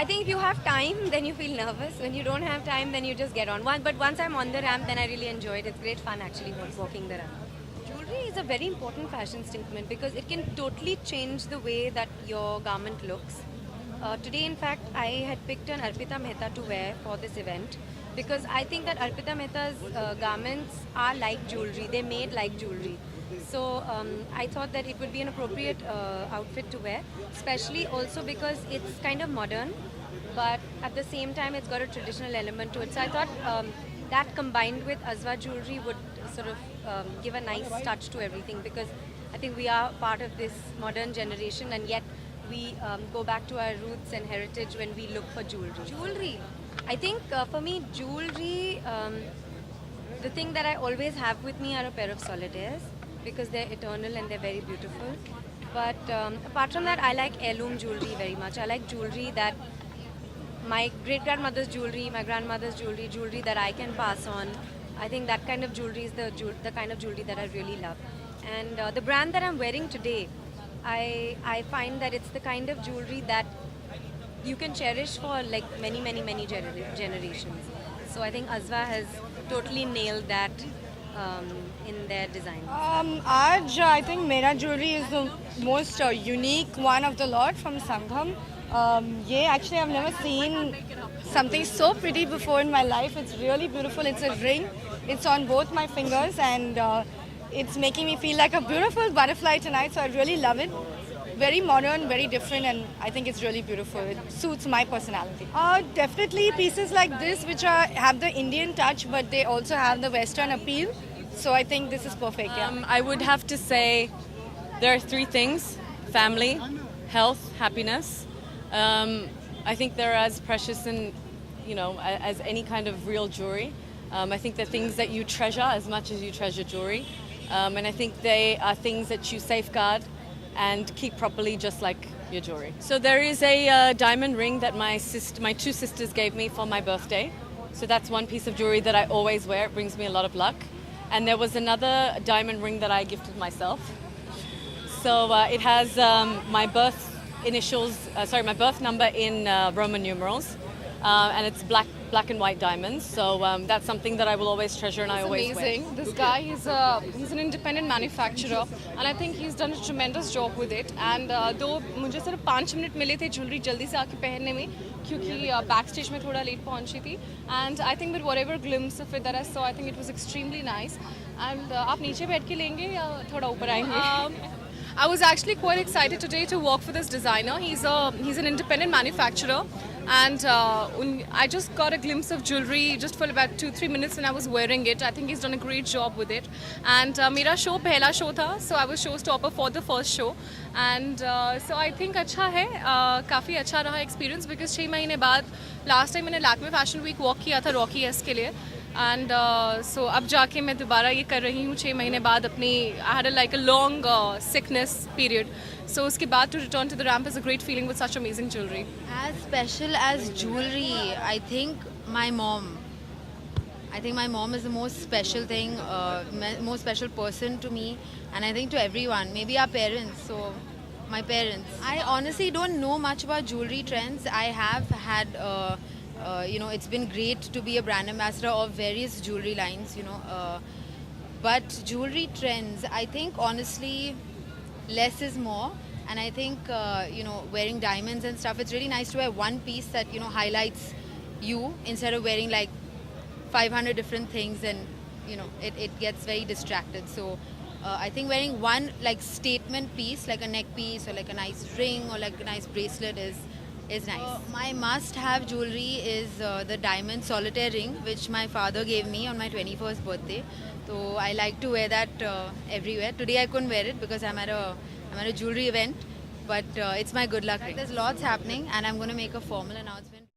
I think if you have time, then you feel nervous. When you don't have time, then you just get on. But once I'm on the ramp, then I really enjoy it. It's great fun actually walking the ramp. Jewelry is a very important fashion statement because it can totally change the way that your garment looks. Today, in fact, I had picked an Arpita Mehta to wear for this event because I think that Arpita Mehta's garments are like jewelry. They're made like jewelry. So I thought that it would be an appropriate outfit to wear, especially also because it's kind of modern, but at the same time it's got a traditional element to it. So I thought that combined with Azwa jewelry would sort of give a nice touch to everything because I think we are part of this modern generation and yet we go back to our roots and heritage when we look for jewelry. Jewelry. I think for me, jewelry, the thing that I always have with me are a pair of solitaires because they're eternal and they're very beautiful. But apart from that, I like heirloom jewelry very much. I like jewelry that my great-grandmother's jewelry, my grandmother's jewelry, jewelry that I can pass on. I think that kind of jewelry is the kind of jewelry that I really love. And the brand that I'm wearing today, I find that it's the kind of jewelry that you can cherish for like many generations. So I think Azwa has totally nailed that in their design. I think Mera Jewelry is the most unique one of the lot from Sangham. Yeah, actually I've never seen something so pretty before in my life. It's really beautiful. It's a ring. It's on both my fingers and it's making me feel like a beautiful butterfly tonight. So I really love it. Very modern, very different, and I think it's really beautiful. It suits my personality. Definitely pieces like this, which have the Indian touch, but they also have the Western appeal. So I think this is perfect. Yeah. I would have to say there are three things: family, health, happiness. I think they're as precious and as any kind of real jewelry. I think they're things that you treasure as much as you treasure jewelry, and I think they are things that you safeguard and keep properly, just like your jewelry. So there is a diamond ring that my two sisters gave me for my birthday. So that's one piece of jewelry that I always wear. It brings me a lot of luck. And there was another diamond ring that I gifted myself. So it has my birth my birth number in Roman numerals, and it's black and white diamonds. So that's something that I will always treasure and I always amazing. wear. This guy, he's an independent manufacturer, and I think he's done a tremendous job with it. And though मुझे सिर्फ 5 minute मिले थे jewellery जल्दी से आके पहनने में, क्योंकि बैक स्टेज में थोड़ा लेट पहुंची थी. And I think with whatever glimpse of it that I saw, I think it was extremely nice. And आप नीचे बैठ के लेंगे या थोड़ा ऊपर आएंगे? I was actually quite excited today to work for this designer. He's an independent manufacturer, and I just got a glimpse of jewelry just for about 2-3 minutes when I was wearing it. I think he's done a great job with it. And मेरा show पहला show था, so I was showstopper for the first show. And so I think अच्छा है, काफ़ी अच्छा रहा experience because 6 महीने बाद last time मैंने Lakme Fashion Week walk किया था Rocky S के लिए. And so अब जाके मैं दोबारा ये कर रही हूँ 6 महीने बाद अपनी I had a long sickness period. So उसके बाद to return to the ramp is a great feeling with such amazing jewelry. As special as jewelry, I think my mom. I think my mom is the most special thing, most special person to me, and I think to everyone. Maybe our parents. So my parents. I honestly don't know much about jewelry trends. I have had. It's been great to be a brand ambassador of various jewelry lines, but jewelry trends, I think honestly, less is more. And I think, wearing diamonds and stuff, it's really nice to wear one piece that, highlights you instead of wearing like 500 different things and, it gets very distracted. So I think wearing one like statement piece, like a neck piece or like a nice ring or like a nice bracelet is nice. My must-have jewelry is the diamond solitaire ring, which my father gave me on my 21st birthday. So I like to wear that everywhere. Today I couldn't wear it because I'm at a jewelry event, but it's my good luck ring. There's lots happening, and I'm going to make a formal announcement.